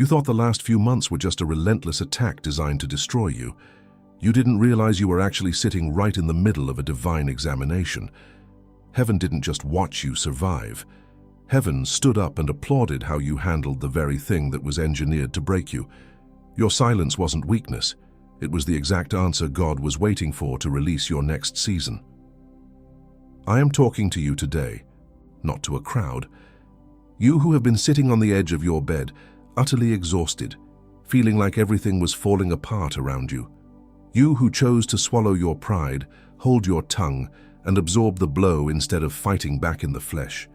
You thought the last few months were just a relentless attack designed to destroy you. You didn't realize you were actually sitting right in the middle of a divine examination. Heaven didn't just watch you survive. Heaven stood up and applauded how you handled the very thing that was engineered to break you. Your silence wasn't weakness. It was the exact answer God was waiting for to release your next season. I am talking to you today, not to a crowd. You who have been sitting on the edge of your bed, utterly exhausted, feeling like everything was falling apart around you. You who chose to swallow your pride, hold your tongue, and absorb the blow instead of fighting back in the flesh.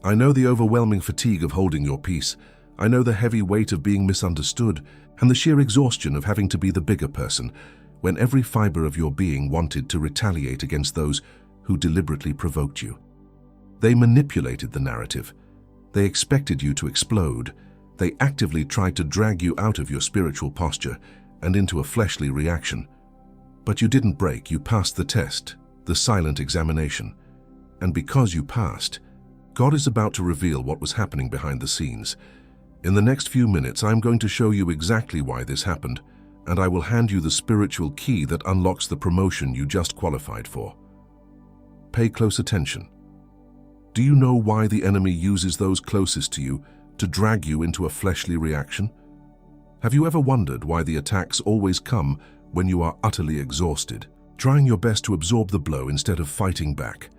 I know the overwhelming fatigue of holding your peace. I know the heavy weight of being misunderstood and the sheer exhaustion of having to be the bigger person when every fiber of your being wanted to retaliate against those who deliberately provoked you. They manipulated the narrative. They expected you to explode. They actively tried to drag you out of your spiritual posture and into a fleshly reaction. But you didn't break. You passed the test, the silent examination. And because you passed, God is about to reveal what was happening behind the scenes. In the next few minutes, I'm going to show you exactly why this happened, and I will hand you the spiritual key that unlocks the promotion you just qualified for. Pay close attention. Do you know why the enemy uses those closest to you to drag you into a fleshly reaction? Have you ever wondered why the attacks always come when you are utterly exhausted, trying your best to absorb the blow instead of fighting back?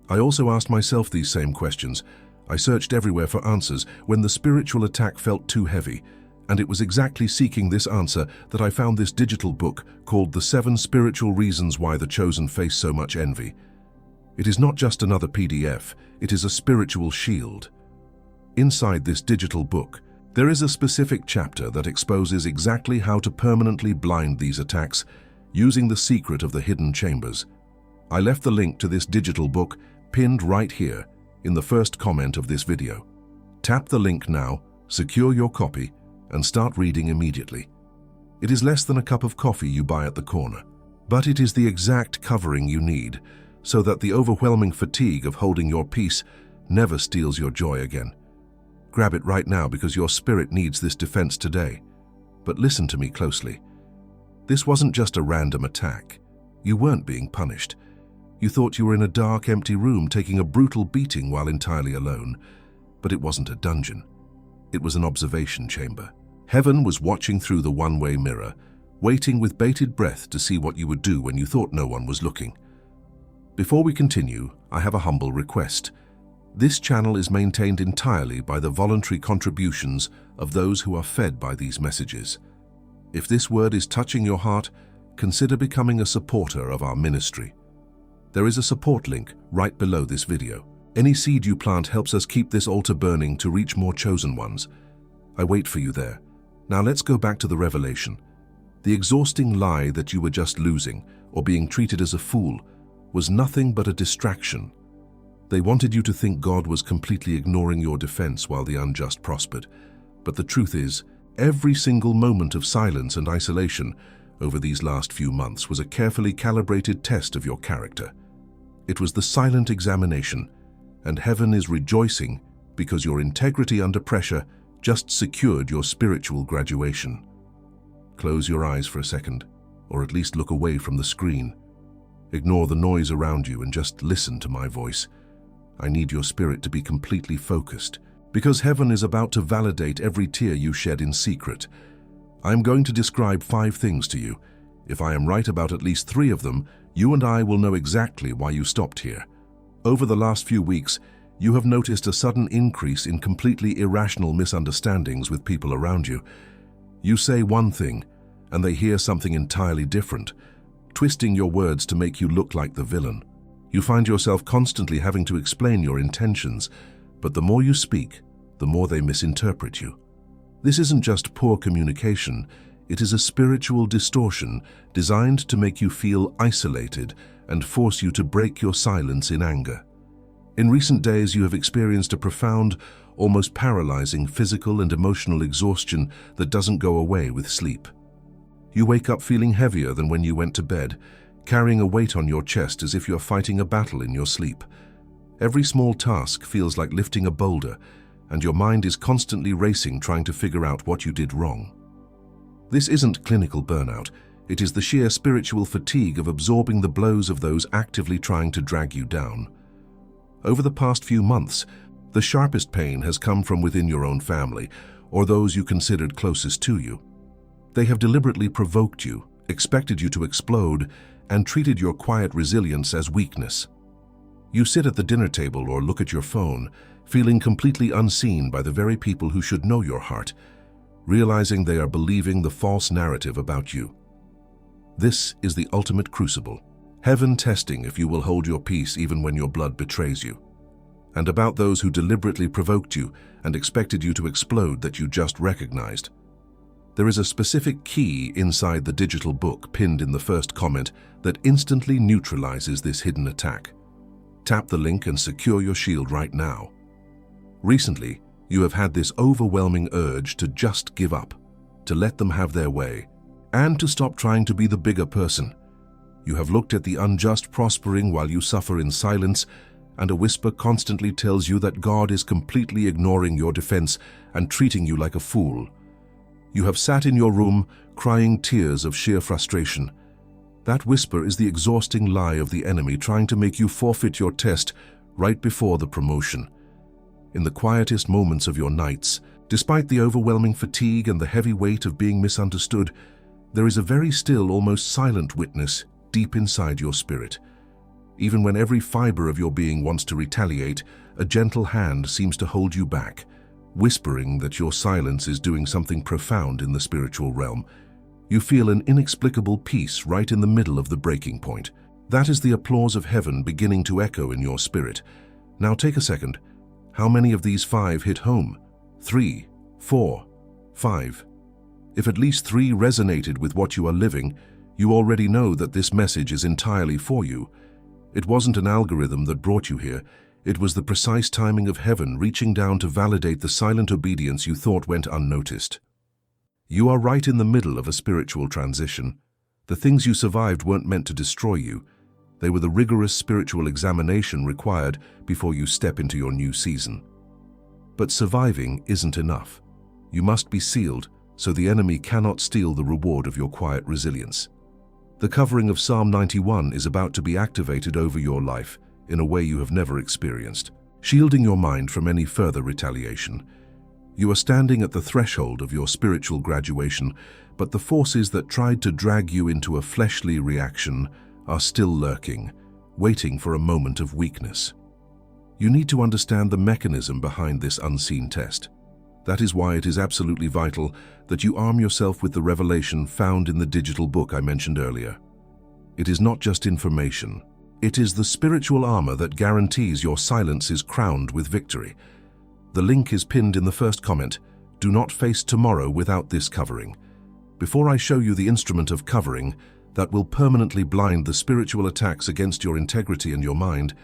I also asked myself these same questions. I searched everywhere for answers when the spiritual attack felt too heavy, and it was exactly seeking this answer that I found this digital book called The 7 Spiritual Reasons Why the Chosen Face So Much Envy. It is not just another PDF, it is a spiritual shield. Inside this digital book, there is a specific chapter that exposes exactly how to permanently blind these attacks using the secret of the hidden chambers. I left the link to this digital book pinned right here in the first comment of this video. Tap the link now, secure your copy, and start reading immediately. It is less than a cup of coffee you buy at the corner, but it is the exact covering you need so that the overwhelming fatigue of holding your peace never steals your joy again. Grab it right now because your spirit needs this defense today. But listen to me closely. This wasn't just a random attack. You weren't being punished. You thought you were in a dark, empty room taking a brutal beating while entirely alone. But it wasn't a dungeon. It was an observation chamber. Heaven was watching through the one-way mirror, waiting with bated breath to see what you would do when you thought no one was looking. Before we continue, I have a humble request. This channel is maintained entirely by the voluntary contributions of those who are fed by these messages. If this word is touching your heart, consider becoming a supporter of our ministry. There is a support link right below this video. Any seed you plant helps us keep this altar burning to reach more chosen ones. I wait for you there. Now let's go back to the revelation. The exhausting lie that you were just losing or being treated as a fool was nothing but a distraction. They wanted you to think God was completely ignoring your defense while the unjust prospered. But the truth is, every single moment of silence and isolation over these last few months was a carefully calibrated test of your character. It was the silent examination, and heaven is rejoicing because your integrity under pressure just secured your spiritual graduation. Close your eyes for a second, or at least look away from the screen. Ignore the noise around you and just listen to my voice. I need your spirit to be completely focused, because heaven is about to validate every tear you shed in secret. I am going to describe 5 things to you. If I am right about at least 3 of them, you and I will know exactly why you stopped here. Over the last few weeks, you have noticed a sudden increase in completely irrational misunderstandings with people around you. You say one thing, and they hear something entirely different, twisting your words to make you look like the villain. You find yourself constantly having to explain your intentions, but the more you speak, the more they misinterpret you. This isn't just poor communication, it is a spiritual distortion designed to make you feel isolated and force you to break your silence in anger. In recent days, you have experienced a profound, almost paralyzing physical and emotional exhaustion that doesn't go away with sleep. You wake up feeling heavier than when you went to bed, carrying a weight on your chest as if you're fighting a battle in your sleep. Every small task feels like lifting a boulder, and your mind is constantly racing trying to figure out what you did wrong. This isn't clinical burnout. It is the sheer spiritual fatigue of absorbing the blows of those actively trying to drag you down. Over the past few months, the sharpest pain has come from within your own family, or those you considered closest to you. They have deliberately provoked you, expected you to explode, and treated your quiet resilience as weakness. You sit at the dinner table or look at your phone, feeling completely unseen by the very people who should know your heart, realizing they are believing the false narrative about you. This is the ultimate crucible, heaven testing if you will hold your peace even when your blood betrays you. And about those who deliberately provoked you and expected you to explode that you just recognized. There is a specific key inside the digital book pinned in the first comment that instantly neutralizes this hidden attack. Tap the link and secure your shield right now. Recently, you have had this overwhelming urge to just give up, to let them have their way, and to stop trying to be the bigger person. You have looked at the unjust prospering while you suffer in silence, and a whisper constantly tells you that God is completely ignoring your defense and treating you like a fool. You have sat in your room, crying tears of sheer frustration. That whisper is the exhausting lie of the enemy trying to make you forfeit your test right before the promotion. In the quietest moments of your nights, despite the overwhelming fatigue and the heavy weight of being misunderstood, there is a very still, almost silent witness deep inside your spirit. Even when every fiber of your being wants to retaliate, a gentle hand seems to hold you back, whispering that your silence is doing something profound in the spiritual realm. You feel an inexplicable peace right in the middle of the breaking point. That is the applause of heaven beginning to echo in your spirit. Now take a second. How many of these 5 hit home? 3, 4, 5. If at least 3 resonated with what you are living, you already know that this message is entirely for you. It wasn't an algorithm that brought you here. It was the precise timing of heaven reaching down to validate the silent obedience you thought went unnoticed. You are right in the middle of a spiritual transition. The things you survived weren't meant to destroy you. They were the rigorous spiritual examination required before you step into your new season. But surviving isn't enough. You must be sealed so the enemy cannot steal the reward of your quiet resilience. The covering of Psalm 91 is about to be activated over your life in a way you have never experienced, shielding your mind from any further retaliation. You are standing at the threshold of your spiritual graduation, but the forces that tried to drag you into a fleshly reaction are still lurking, waiting for a moment of weakness. You need to understand the mechanism behind this unseen test. That is why it is absolutely vital that you arm yourself with the revelation found in the digital book I mentioned earlier. It is not just information. It is the spiritual armor that guarantees your silence is crowned with victory. The link is pinned in the first comment. Do not face tomorrow without this covering. Before I show you the instrument of covering that will permanently blind the spiritual attacks against your integrity and your mind,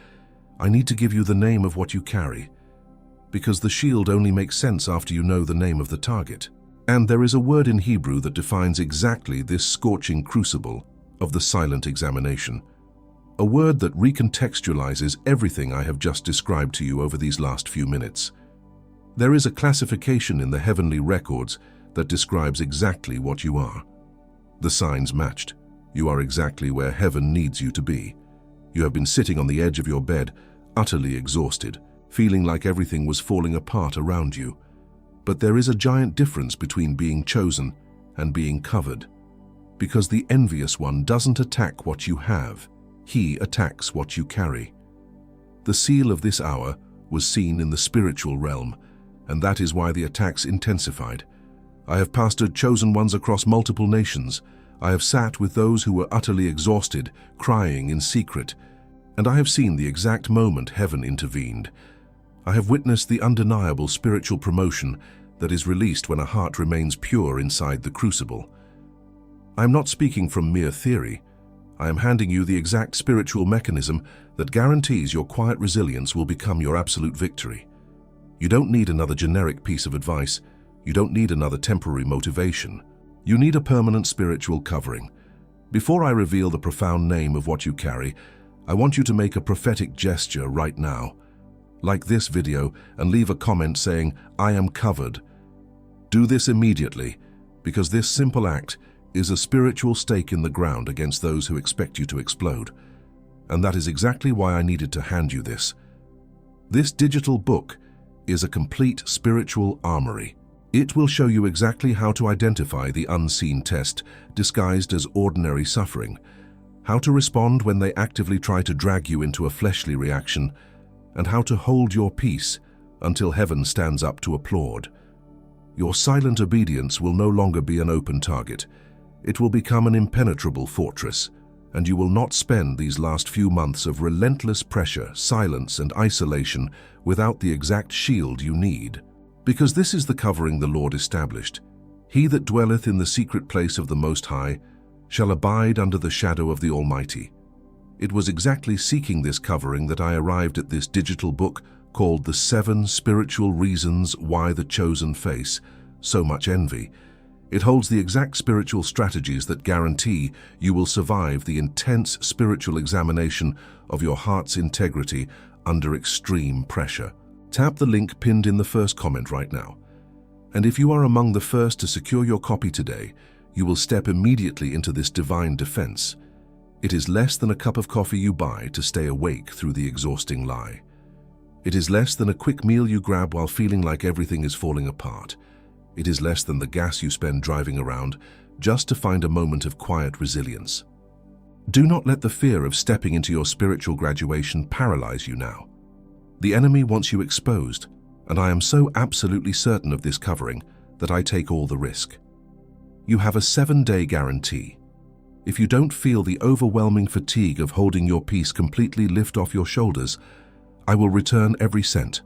I need to give you the name of what you carry. Because the shield only makes sense after you know the name of the target. And there is a word in Hebrew that defines exactly this scorching crucible of the silent examination. A word that recontextualizes everything I have just described to you over these last few minutes. There is a classification in the heavenly records that describes exactly what you are. The signs matched. You are exactly where heaven needs you to be. You have been sitting on the edge of your bed, utterly exhausted, feeling like everything was falling apart around you. But there is a giant difference between being chosen and being covered. Because the envious one doesn't attack what you have, he attacks what you carry. The seal of this hour was seen in the spiritual realm, and that is why the attacks intensified. I have pastored chosen ones across multiple nations. I have sat with those who were utterly exhausted, crying in secret, and I have seen the exact moment heaven intervened. I have witnessed the undeniable spiritual promotion that is released when a heart remains pure inside the crucible. I am not speaking from mere theory. I am handing you the exact spiritual mechanism that guarantees your quiet resilience will become your absolute victory. You don't need another generic piece of advice. You don't need another temporary motivation. You need a permanent spiritual covering. Before I reveal the profound name of what you carry, I want you to make a prophetic gesture right now. like this video and leave a comment saying, "I am covered." Do this immediately, because this simple act is a spiritual stake in the ground against those who expect you to explode. And that is exactly why I needed to hand you this. This digital book is a complete spiritual armory. It will show you exactly how to identify the unseen test disguised as ordinary suffering, how to respond when they actively try to drag you into a fleshly reaction, and how to hold your peace until heaven stands up to applaud. Your silent obedience will no longer be an open target. It will become an impenetrable fortress, and you will not spend these last few months of relentless pressure, silence, and isolation without the exact shield you need. Because this is the covering the Lord established. He that dwelleth in the secret place of the Most High shall abide under the shadow of the Almighty. It was exactly seeking this covering that I arrived at this digital book called The 7 Spiritual Reasons Why the Chosen Face So Much Envy. It holds the exact spiritual strategies that guarantee you will survive the intense spiritual examination of your heart's integrity under extreme pressure. Tap the link pinned in the first comment right now. And if you are among the first to secure your copy today, you will step immediately into this divine defense. It is less than a cup of coffee you buy to stay awake through the exhausting lie. It is less than a quick meal you grab while feeling like everything is falling apart. It is less than the gas you spend driving around just to find a moment of quiet resilience. Do not let the fear of stepping into your spiritual graduation paralyze you now. The enemy wants you exposed, and I am so absolutely certain of this covering that I take all the risk. You have a 7-day guarantee. If you don't feel the overwhelming fatigue of holding your peace completely lift off your shoulders, I will return every cent.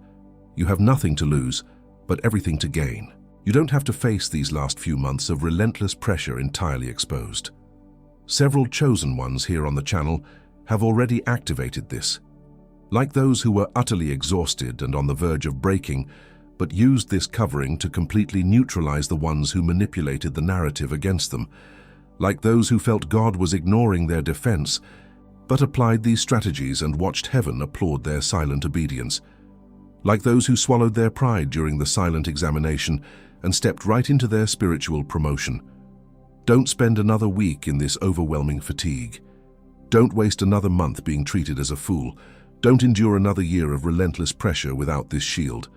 You have nothing to lose, but everything to gain. You don't have to face these last few months of relentless pressure entirely exposed. Several chosen ones here on the channel have already activated this. Like those who were utterly exhausted and on the verge of breaking, but used this covering to completely neutralize the ones who manipulated the narrative against them. Like those who felt God was ignoring their defense, but applied these strategies and watched heaven applaud their silent obedience. Like those who swallowed their pride during the silent examination and stepped right into their spiritual promotion. Don't spend another week in this overwhelming fatigue. Don't waste another month being treated as a fool. Don't endure another year of relentless pressure without this shield.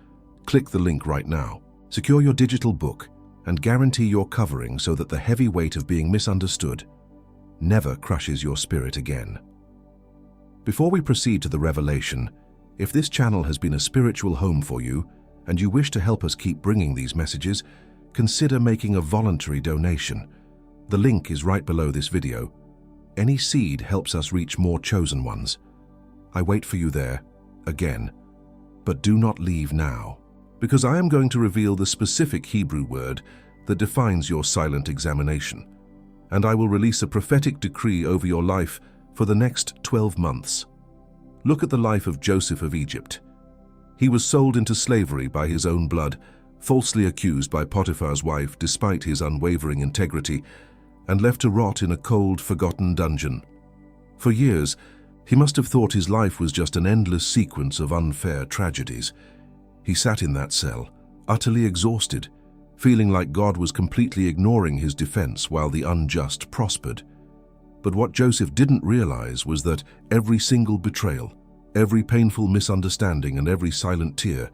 Click the link right now. Secure your digital book and guarantee your covering so that the heavy weight of being misunderstood never crushes your spirit again. Before we proceed to the revelation, if this channel has been a spiritual home for you and you wish to help us keep bringing these messages, consider making a voluntary donation. The link is right below this video. Any seed helps us reach more chosen ones. I wait for you there, again. But do not leave now, because I am going to reveal the specific Hebrew word that defines your silent examination, and I will release a prophetic decree over your life for the next 12 months. Look at the life of Joseph of Egypt. He was sold into slavery by his own blood, falsely accused by Potiphar's wife despite his unwavering integrity, and left to rot in a cold, forgotten dungeon. For years, he must have thought his life was just an endless sequence of unfair tragedies. He sat in that cell, utterly exhausted, feeling like God was completely ignoring his defense while the unjust prospered. But what Joseph didn't realize was that every single betrayal, every painful misunderstanding, and every silent tear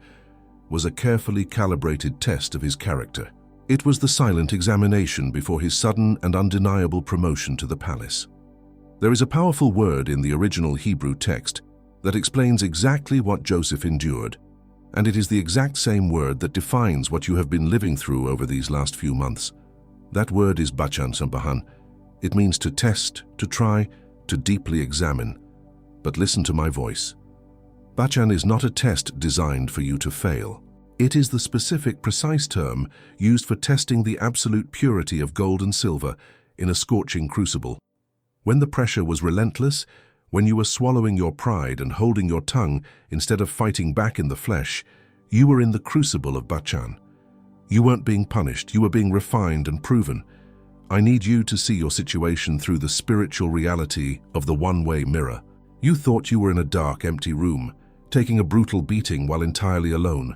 was a carefully calibrated test of his character. It was the silent examination before his sudden and undeniable promotion to the palace. There is a powerful word in the original Hebrew text that explains exactly what Joseph endured, and it is the exact same word that defines what you have been living through over these last few months. That word is bachan sambahan. It means to test, to try, to deeply examine. But listen to my voice. Bachan is not a test designed for you to fail. It is the specific, precise term used for testing the absolute purity of gold and silver in a scorching crucible. When the pressure was relentless, when you were swallowing your pride and holding your tongue instead of fighting back in the flesh, you were in the crucible of Bachan. You weren't being punished, you were being refined and proven. I need you to see your situation through the spiritual reality of the one-way mirror. You thought you were in a dark, empty room, taking a brutal beating while entirely alone.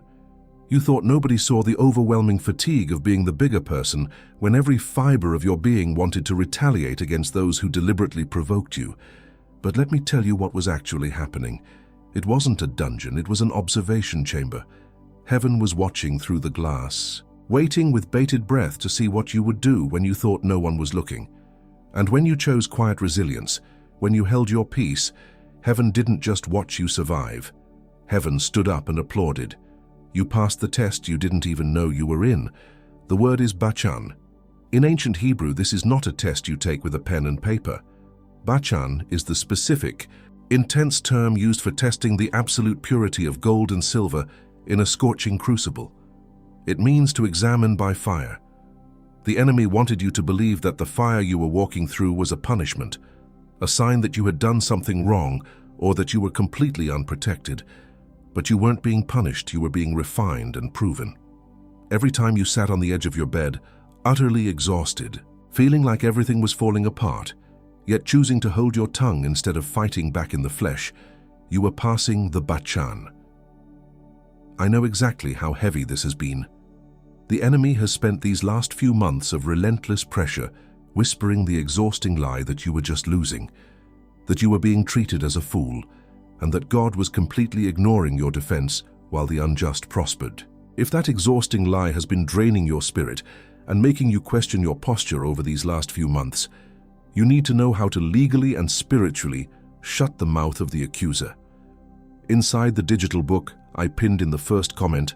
You thought nobody saw the overwhelming fatigue of being the bigger person when every fiber of your being wanted to retaliate against those who deliberately provoked you. But let me tell you what was actually happening. It wasn't a dungeon, it was an observation chamber. Heaven was watching through the glass, waiting with bated breath to see what you would do when you thought no one was looking. And when you chose quiet resilience, when you held your peace, heaven didn't just watch you survive. Heaven stood up and applauded. You passed the test you didn't even know you were in. The word is bachan. In ancient Hebrew, this is not a test you take with a pen and paper. Bachan is the specific, intense term used for testing the absolute purity of gold and silver in a scorching crucible. It means to examine by fire. The enemy wanted you to believe that the fire you were walking through was a punishment, a sign that you had done something wrong or that you were completely unprotected. But you weren't being punished, you were being refined and proven. Every time you sat on the edge of your bed, utterly exhausted, feeling like everything was falling apart, yet choosing to hold your tongue instead of fighting back in the flesh, you were passing the bachan. I know exactly how heavy this has been. The enemy has spent these last few months of relentless pressure whispering the exhausting lie that you were just losing, that you were being treated as a fool, and that God was completely ignoring your defense while the unjust prospered. If that exhausting lie has been draining your spirit and making you question your posture over these last few months, you need to know how to legally and spiritually shut the mouth of the accuser. Inside the digital book I pinned in the first comment,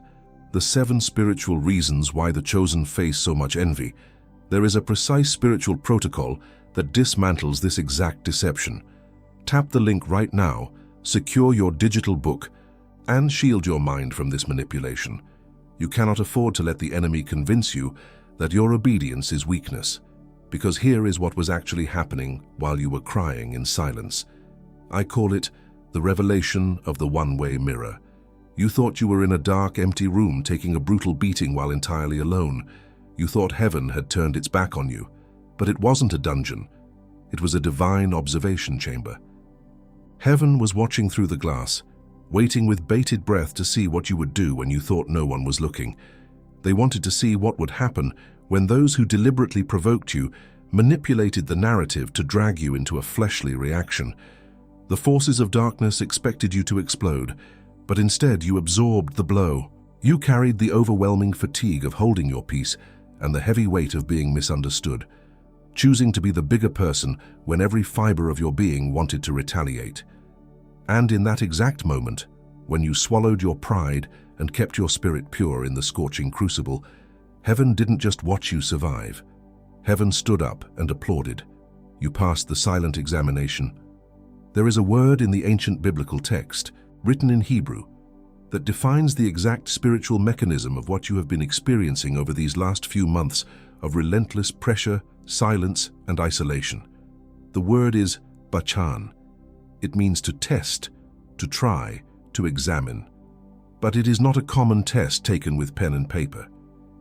The 7 Spiritual Reasons Why the Chosen Face So Much Envy, there is a precise spiritual protocol that dismantles this exact deception. Tap the link right now, secure your digital book, and shield your mind from this manipulation. You cannot afford to let the enemy convince you that your obedience is weakness, because here is what was actually happening while you were crying in silence. I call it the revelation of the one-way mirror. You thought you were in a dark, empty room taking a brutal beating while entirely alone. You thought heaven had turned its back on you, but it wasn't a dungeon. It was a divine observation chamber. Heaven was watching through the glass, waiting with bated breath to see what you would do when you thought no one was looking. They wanted to see what would happen when those who deliberately provoked you manipulated the narrative to drag you into a fleshly reaction. The forces of darkness expected you to explode, but instead you absorbed the blow. You carried the overwhelming fatigue of holding your peace and the heavy weight of being misunderstood, choosing to be the bigger person when every fiber of your being wanted to retaliate. And in that exact moment, when you swallowed your pride and kept your spirit pure in the scorching crucible, heaven didn't just watch you survive. Heaven stood up and applauded. You passed the silent examination. There is a word in the ancient biblical text, written in Hebrew, that defines the exact spiritual mechanism of what you have been experiencing over these last few months of relentless pressure, silence, and isolation. The word is bachan. It means to test, to try, to examine. But it is not a common test taken with pen and paper.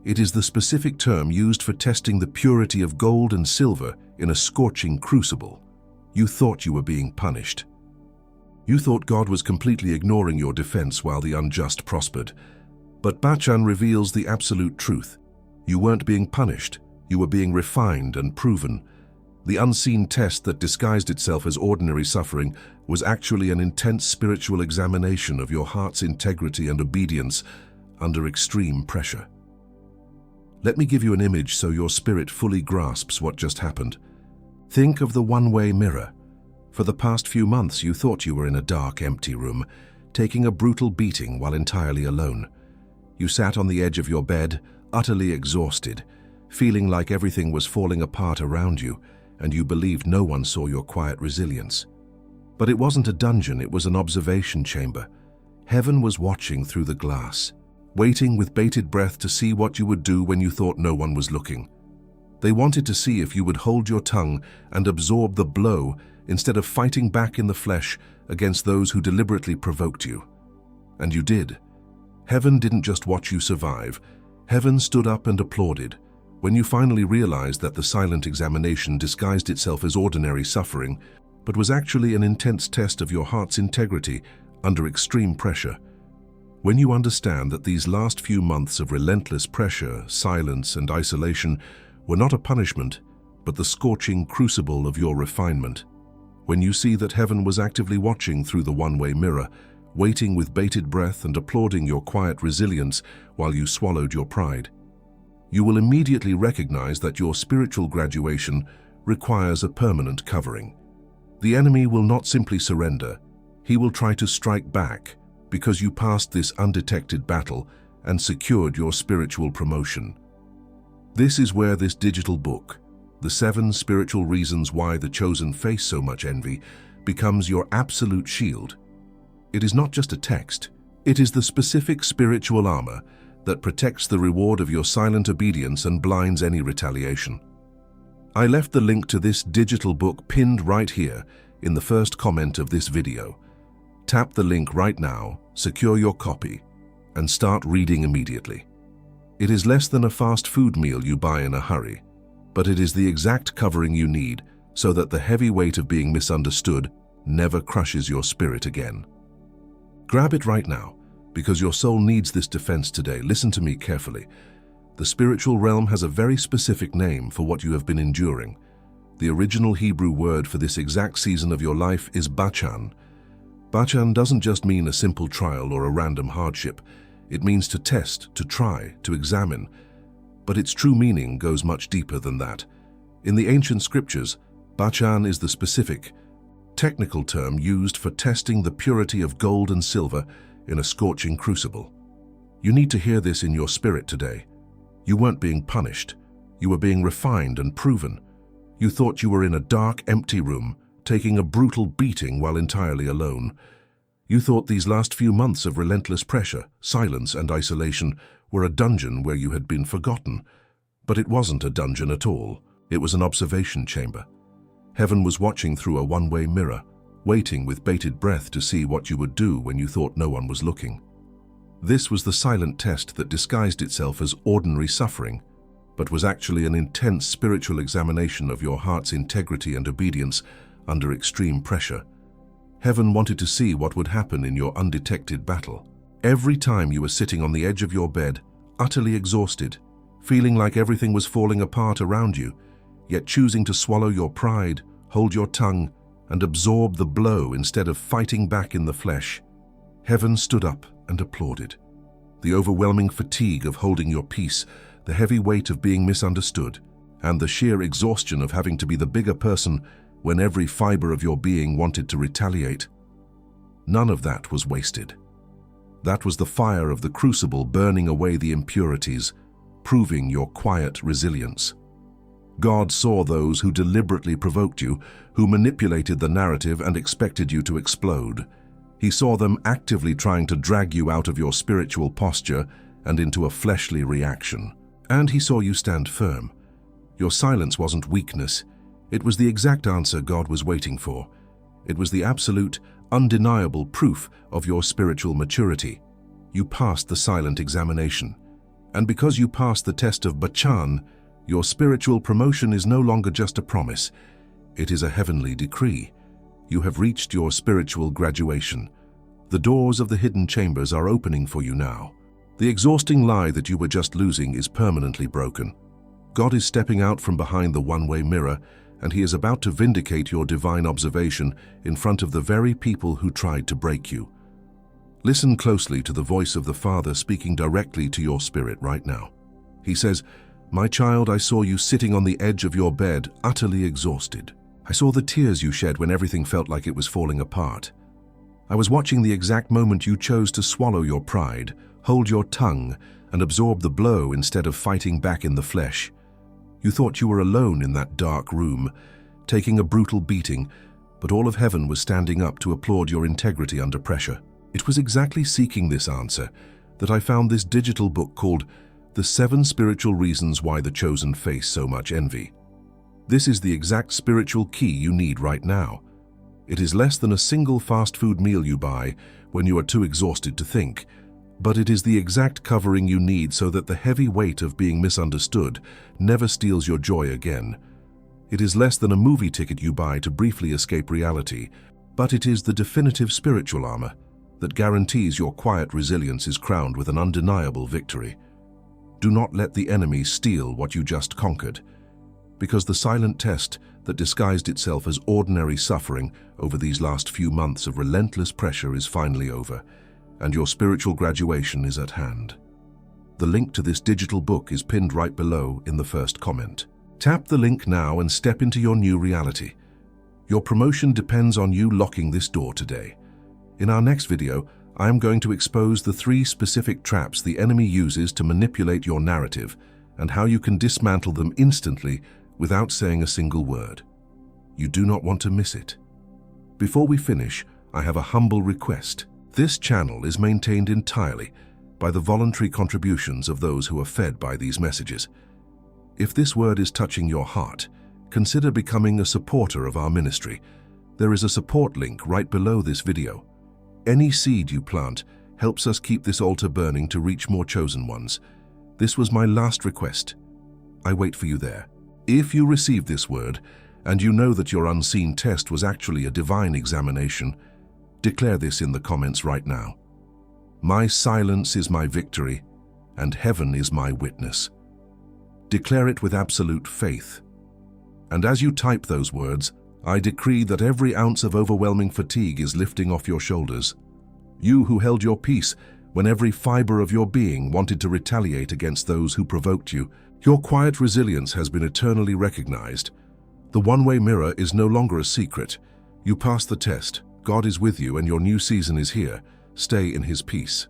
It is the specific term used for testing the purity of gold and silver in a scorching crucible. You thought you were being punished. You thought God was completely ignoring your defense while the unjust prospered. But bachan reveals the absolute truth. You weren't being punished. You were being refined and proven. The unseen test that disguised itself as ordinary suffering was actually an intense spiritual examination of your heart's integrity and obedience under extreme pressure. Let me give you an image so your spirit fully grasps what just happened. Think of the one-way mirror. For the past few months, you thought you were in a dark, empty room, taking a brutal beating while entirely alone. You sat on the edge of your bed, utterly exhausted, feeling like everything was falling apart around you, and you believed no one saw your quiet resilience. But it wasn't a dungeon, it was an observation chamber. Heaven was watching through the glass, waiting with bated breath to see what you would do when you thought no one was looking. They wanted to see if you would hold your tongue and absorb the blow instead of fighting back in the flesh against those who deliberately provoked you. And you did. Heaven didn't just watch you survive. Heaven stood up and applauded. When you finally realized that the silent examination disguised itself as ordinary suffering, but was actually an intense test of your heart's integrity under extreme pressure. When you understand that these last few months of relentless pressure, silence, and isolation were not a punishment, but the scorching crucible of your refinement. When you see that heaven was actively watching through the one-way mirror, waiting with bated breath and applauding your quiet resilience while you swallowed your pride, you will immediately recognize that your spiritual graduation requires a permanent covering. The enemy will not simply surrender. He will try to strike back because you passed this undetected battle and secured your spiritual promotion. This is where this digital book, The 7 Spiritual Reasons Why the Chosen Face So Much Envy, becomes your absolute shield. It is not just a text. It is the specific spiritual armor that protects the reward of your silent obedience and blinds any retaliation. I left the link to this digital book pinned right here in the first comment of this video. Tap the link right now, secure your copy, and start reading immediately. It is less than a fast food meal you buy in a hurry, but it is the exact covering you need so that the heavy weight of being misunderstood never crushes your spirit again. Grab it right now, because your soul needs this defense today. Listen to me carefully. The spiritual realm has a very specific name for what you have been enduring. The original Hebrew word for this exact season of your life is bachan. Bachan doesn't just mean a simple trial or a random hardship. It means to test, to try, to examine. But its true meaning goes much deeper than that. In the ancient scriptures, bachan is the specific, technical term used for testing the purity of gold and silver in a scorching crucible. You need to hear this in your spirit today. You weren't being punished. You were being refined and proven. You thought you were in a dark, empty room, taking a brutal beating while entirely alone. You thought these last few months of relentless pressure, silence, and isolation were a dungeon where you had been forgotten. But it wasn't a dungeon at all. It was an observation chamber. Heaven was watching through a one-way mirror, waiting with bated breath to see what you would do when you thought no one was looking. This was the silent test that disguised itself as ordinary suffering, but was actually an intense spiritual examination of your heart's integrity and obedience under extreme pressure. Heaven wanted to see what would happen in your undetected battle. Every time you were sitting on the edge of your bed, utterly exhausted, feeling like everything was falling apart around you, yet choosing to swallow your pride, hold your tongue, and absorb the blow instead of fighting back in the flesh, heaven stood up and applauded. The overwhelming fatigue of holding your peace, the heavy weight of being misunderstood, and the sheer exhaustion of having to be the bigger person when every fiber of your being wanted to retaliate. None of that was wasted. That was the fire of the crucible burning away the impurities, proving your quiet resilience. God saw those who deliberately provoked you, who manipulated the narrative and expected you to explode. He saw them actively trying to drag you out of your spiritual posture and into a fleshly reaction. And he saw you stand firm. Your silence wasn't weakness. It was the exact answer God was waiting for. It was the absolute, undeniable proof of your spiritual maturity. You passed the silent examination. And because you passed the test of bachan, your spiritual promotion is no longer just a promise. It is a heavenly decree. You have reached your spiritual graduation. The doors of the hidden chambers are opening for you now. The exhausting lie that you were just losing is permanently broken. God is stepping out from behind the one-way mirror, and he is about to vindicate your divine observation in front of the very people who tried to break you. Listen closely to the voice of the Father speaking directly to your spirit right now. He says, "My child, I saw you sitting on the edge of your bed, utterly exhausted. I saw the tears you shed when everything felt like it was falling apart. I was watching the exact moment you chose to swallow your pride, hold your tongue, and absorb the blow instead of fighting back in the flesh. You thought you were alone in that dark room, taking a brutal beating, but all of heaven was standing up to applaud your integrity under pressure. It was exactly seeking this answer that I found this digital book called The 7 Spiritual Reasons Why the Chosen Face So Much Envy. This is the exact spiritual key you need right now. It is less than a single fast food meal you buy when you are too exhausted to think, but it is the exact covering you need so that the heavy weight of being misunderstood never steals your joy again. It is less than a movie ticket you buy to briefly escape reality, but it is the definitive spiritual armor. that guarantees your quiet resilience is crowned with an undeniable victory. Do not let the enemy steal what you just conquered, because the silent test that disguised itself as ordinary suffering over these last few months of relentless pressure is finally over, and your spiritual graduation is at hand. The link to this digital book is pinned right below in the first comment. Tap the link now and step into your new reality. Your promotion depends on you locking this door today. In our next video, I am going to expose the 3 specific traps the enemy uses to manipulate your narrative and how you can dismantle them instantly without saying a single word. You do not want to miss it. Before we finish, I have a humble request. This channel is maintained entirely by the voluntary contributions of those who are fed by these messages. If this word is touching your heart, consider becoming a supporter of our ministry. There is a support link right below this video. Any seed you plant helps us keep this altar burning to reach more chosen ones. This was my last request. I wait for you there. If you receive this word, and you know that your unseen test was actually a divine examination, declare this in the comments right now. My silence is my victory, and heaven is my witness. Declare it with absolute faith. And as you type those words, I decree that every ounce of overwhelming fatigue is lifting off your shoulders. You who held your peace when every fiber of your being wanted to retaliate against those who provoked you, your quiet resilience has been eternally recognized. The one-way mirror is no longer a secret. You passed the test. God is with you and your new season is here. Stay in His peace.